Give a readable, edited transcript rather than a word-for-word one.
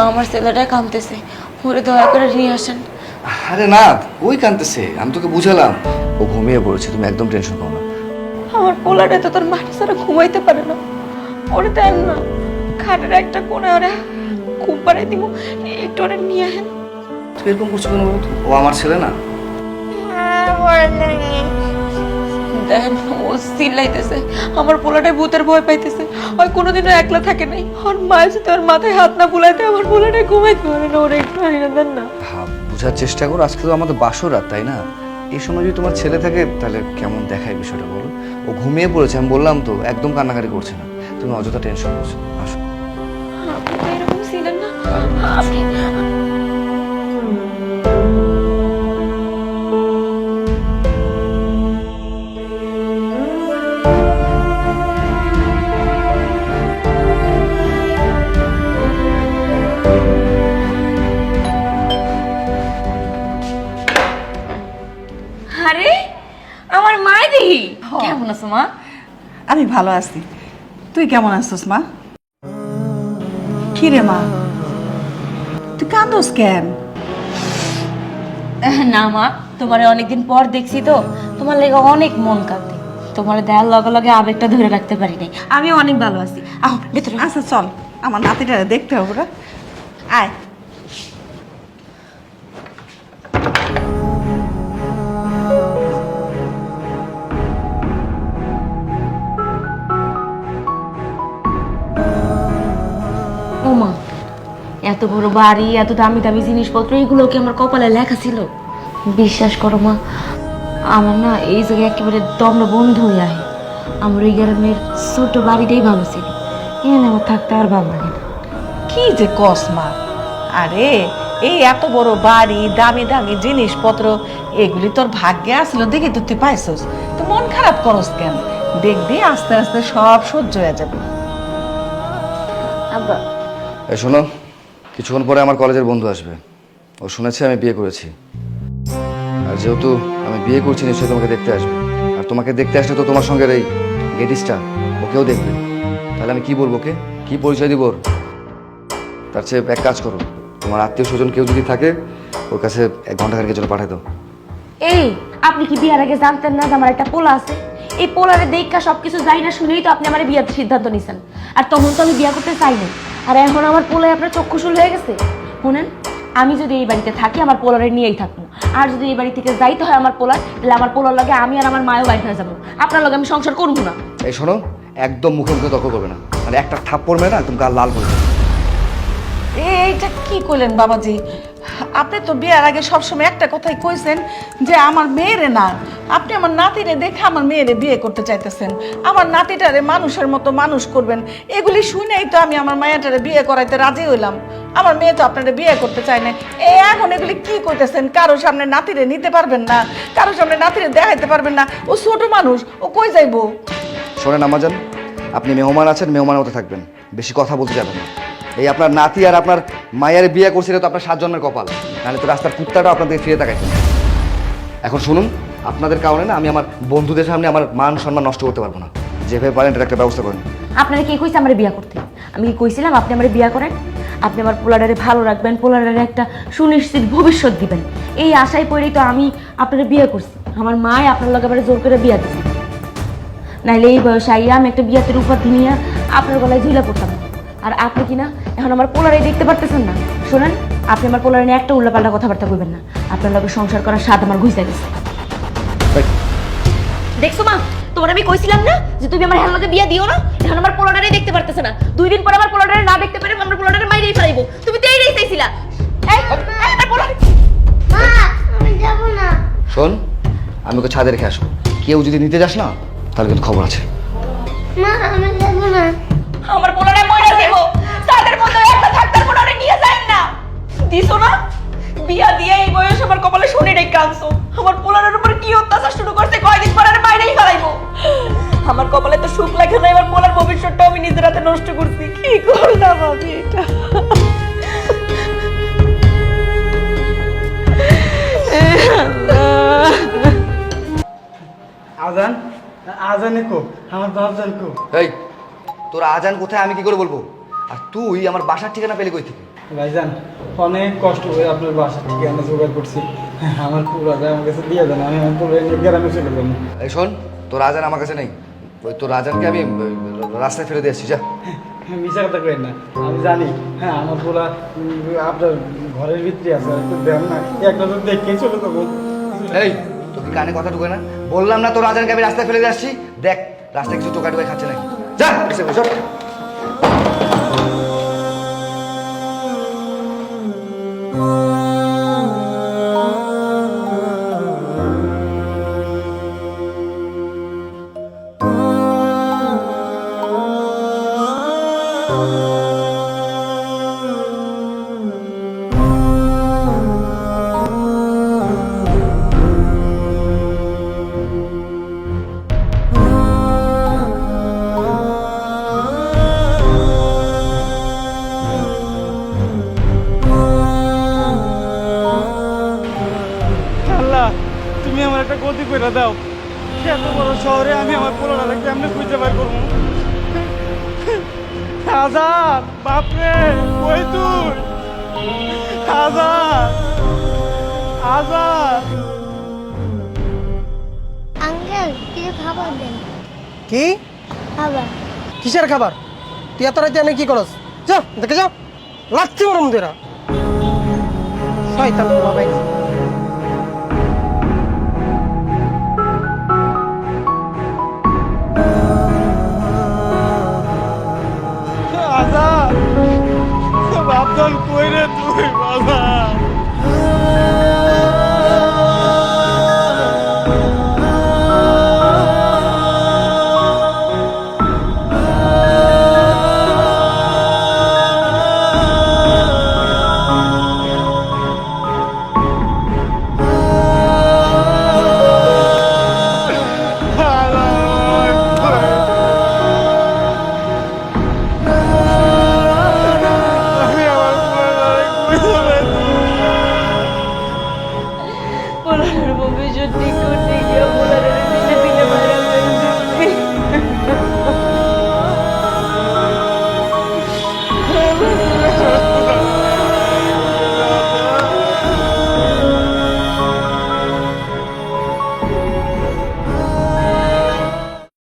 আমার ছেলেটা কাঁদতেছে, ওরে দয়া করে নিয়ে আসেন। আরে না, ওই কাঁদতেছে, আমি তোকে বুঝালাম। ও ঘুমিয়ে পড়েছে, তুমি একদম টেনশন করো না। আমার পোলাটা তো তোর মাটি ছাড়া ঘুমাইতে পারে না, ওরে দেন না, খাটের একটা কোণে ওরে ঘুম পাড়াই দিব, একটু ওরে নিয়ে আসেন। তুই এরকম করছো কেন বলতো? ও আমার ছেলে না? দেখেন ও চিল্লাইতেছে, আমার পোলাটাই ভূতের ভয় পাইতেছে, ওই কোনোদিনও একলা থাকে নাই। ওর মায়ের সাথে ওর মাথায় হাত না বুলাইতে আমার পোলাটাই ঘুমাইতে পারে না, ওরে একটু আইনা দেন না। হ্যাঁ, বোঝার চেষ্টা করো, আজকে তো আমাদের বাসর রাত, তাই না? এই সময় যদি তোমার ছেলে থাকে তাহলে কেমন দেখায় বিষয়টা বলো। ও ঘুমিয়ে পড়েছে, আমি বললাম তো, একদম কান্নাকাটি করছে না। তুমি অযথা টেনশন করছো, আসো। আপনি তো এরকম ছিলেন না, আপনি আরে আমার মাই দেখি। কেমন আছো মা? আমি ভালো আছি, তুই কেমন আছিস মা? কি রে মা, তুই কান্দোস কেন? না মা, তোমার অনেকদিন পর দেখছি তো, তোমার লেগে অনেক মন কাঁদে, তোমার দেয়ার লগে লগে আবেগটা ধরে রাখতে পারি নাই। আমি অনেক ভালো আছি, আহ ভেতরে। আচ্ছা চল, আমার নাতিটা দেখতে হবে রে। আয়। ও মা, এত বড় বাড়ি, এত দামি দামি জিনিসপত্র, এগুলো কি আমার কপালে লেখা ছিল? বিশ্বাস করো মা, আমার না এই জায়গায় একেবারে দমটা বন্ধ হয়ে আহে। আমার এই গ্রামের ছোট বাড়িটাই ভালো ছিল, এখানে আমার থাকতে আর ভালো লাগে না। কি যে কস মা, আরে এই এত বড় বাড়ি, দামি দামি জিনিসপত্র, এগুলি তোর ভাগ্যে আসলো দেখে তো তুই পাইছস, তো মন খারাপ করস কেন? দেখবি আস্তে আস্তে সব সহ্য হয়ে যাবে। আব্বা, এই শোনো, কিছুক্ষণ পরে আমার কলেজের বন্ধু আসবে। ও শুনেছে আমি বিয়ে করেছি, আর যেহেতু আমি বিয়ে করছি নিশ্চয়ই তোমাকে দেখতে আসবে। আর তোমাকে দেখতে আসলে তো তোমার সঙ্গে এই গেটিসটা ওকেও দেখবে। তাহলে আমি কি বলবো, ওকে কি পরিচয় দিব ওর? তার চেয়ে এক কাজ করো, তোমার আত্মীয় স্বজন কেউ যদি থাকে ওর কাছে 1 ঘন্টা খানিকের জন্য পাঠিয়ে দাও। এই আপনি কি বিয়ার আগে জানতেন না যে আমার একটা পোলা আছে? এই পোলারে দেখা সবকিছু যাই না শুনেই তো আপনি আমার বিয়ার সিদ্ধান্ত নিছেন, আর তখন তো আমি বিয়া করতে চাই না। আর এখন আমার পোলায় আপনার চক্ষুশুল হয়ে গেছে। শুনেন, আমি যদি এই বাড়িতে থাকি আমার পোলারে নিয়েই থাকবো, আর যদি এই বাড়ি থেকে যাইতে হয় আমার পোলার, তাহলে আমার পোলার লগে আমি আর আমার মায়েও বাইর হয়ে যাবো, আপনার লগে আমি সংসার করবো না। এই শোনো, একদম মুখে মুখে তর্ক করবে না, মানে একটা থাপ্পড় মেরে না তুমি গাল লাল করে দেবে। এইটা কি করলেন বাবাজি? আপনি তো বিয়ার আগে সবসময় একটা কথাই কইছেন যে আমার মেয়েরে না, আপনি আমার নাতিরে দেখে আমার মেয়েরে বিয়ে করতে চাইতেছেন, আমার নাতিটারে মানুষের মতো মানুষ করবেন। এগুলি শুনেই তো আমি আমার মায়াটারে বিয়ে করাইতে রাজি হইলাম। আমার মেয়ে তো আপনারা বিয়ে করতে চায় না। এখন এগুলি কি কইতেছেন? কারোর সামনে নাতিরে নিতে পারবেন না, কারোর সামনে নাতিরে দেখাইতে পারবেন না। ও ছোট মানুষ, ও কই যাইবো? শোনেন আমাজান, আপনি মেহমান আছেন, মেহমানের মতো থাকবেন, বেশি কথা বলতে যাবেন না। এই আপনার নাতি আর আপনার মায়ের বিয়ে করছিল তো আপনার 7 জন্মের কপাল, নাহলে তো রাস্তার কুত্তাটাও আপনাদের ফিরে তাকাইছেন। এখন শুনুন, আপনাদের কারণে না আমি আমার বন্ধুদের সামনে আমার মান সম্মান নষ্ট করতে পারবো না। যেভাবে পারেন এটা একটা ব্যবস্থা করেন। আপনারা কি কইছে আমার বিয়া করতে? আমি কি কইছিলাম আপনি আমার বিয়া করেন? আপনি আমার পোলাডারে ভালো রাখবেন, পোলাডারে একটা সুনিশ্চিত ভবিষ্যৎ দিবেন, এই আশায় পড়েই তো আমি আপনারা বিয়ে করছি। আমার মায় আপনার লগে আবার জোর করে বিয়া দিচ্ছে, নাইলে এই বয়সে আইয়া আমি একটা বিয়াতের উপর নিয়ে আপনার গলায় ঝুলা পড়তাম। আর আপনি কি না এখন আমার পোলারে দেখতে পারতেছেন না? শোনেন, আপনি আমার পোলারে নিয়ে একটা উল্লাপাল্টা কথাবার্তা কইবেন না, আপনার লগে সংসার করার স্বাদ আমার ঘুষে গেছে। দেখছো মা, তোমার আমি কইছিলাম না যে তুমি আমার হেলকে বিয়া দিও না? এখন আমার পোলাডারে দেখতে পারতেছ না, 2 দিন পরে আমার পোলাডারে না দেখতে পারে আমার পোলাডারে মাইরেই ফেলাইবো। তুমি তো এইটাই চাইছিলা। এই আমার পোলাডারে, মা আমি যাব না। শোন, আমি ওকে ছাদে রেখে আসবো, কেউ যদি নিতে যাস না তাহলে কিন্তু খবর আছে। মা আমি যাব না। আমার পোলাডারে মইরা দেবো, তাদের মধ্যে একটা থাকতার পোলাডারে নিয়ে যান না। দিছো না বিয়া দিয়ে এই বয়স আমার কপালে শুনে রে কাঁদছো। আমার পোলাডারের উপর কি অত্যাচার শুরু করছে, কয়দিন পরে আর মাইরেই ফেলাইবো। আমার কপালে তো সুখ লাগে না, এবার পোলার ভবিষ্যৎটা আমি নিজের হাতে নষ্ট করছি। কি করলাম আমি এটা? আজান, আজানে কো আমার বাপজান কো। এই তোর আজান কোথায় আমি কি করে বলবো? আর তুই আমার বাসার ঠিকানা পেলি কই থেকে? ভাইজান অনেক কষ্ট করে আপনার বাসার ঠিকানা জোগাড় করছি। আমার পোলাটা আমার কাছে দিয়ে দেন, আমি আমার পোলা নিয়ে গ্রামে চলে যাবো। এই শোন, তোর রাজান আমার কাছে নেই। ওই তোর রাজানকে আমি রাস্তায় ফেলে দিয়ে এসেছি, যা। মিশা কথা করেন না, আমি জানি। হ্যাঁ, আমার পোলা আপনার ঘরের ভিতরে আছে, একটু দেন না, একটা তো দেখেই চলে যাবো। এই, তোর কি কানে কথা ঢুকে না? বললাম না তোর রাজানকে আমি রাস্তায় ফেলে দিয়ে আসছি। দেখ রাস্তায় কিছু টোকা টোকাই খাচ্ছে নাকি, যা এসে বসো। আল্লাহ, তুমি আমার একটা গতি করে দাও। এত বড় শহরে আমি আমার পোলাটা কেমনে খুঁজে বের করবো? হাজার বাপরে, কই তুই? হাজার হাজার। আঙ্কেল কিছু খাবার দেন। কি খাবার। কিসের খাবার? তুই এত রাতে এনে কি করস? যা দেখে যা, লাগছে ওর মধ্যে শয়তান বাবাই। হাজার, বাপজন কই রে তুই? বাবা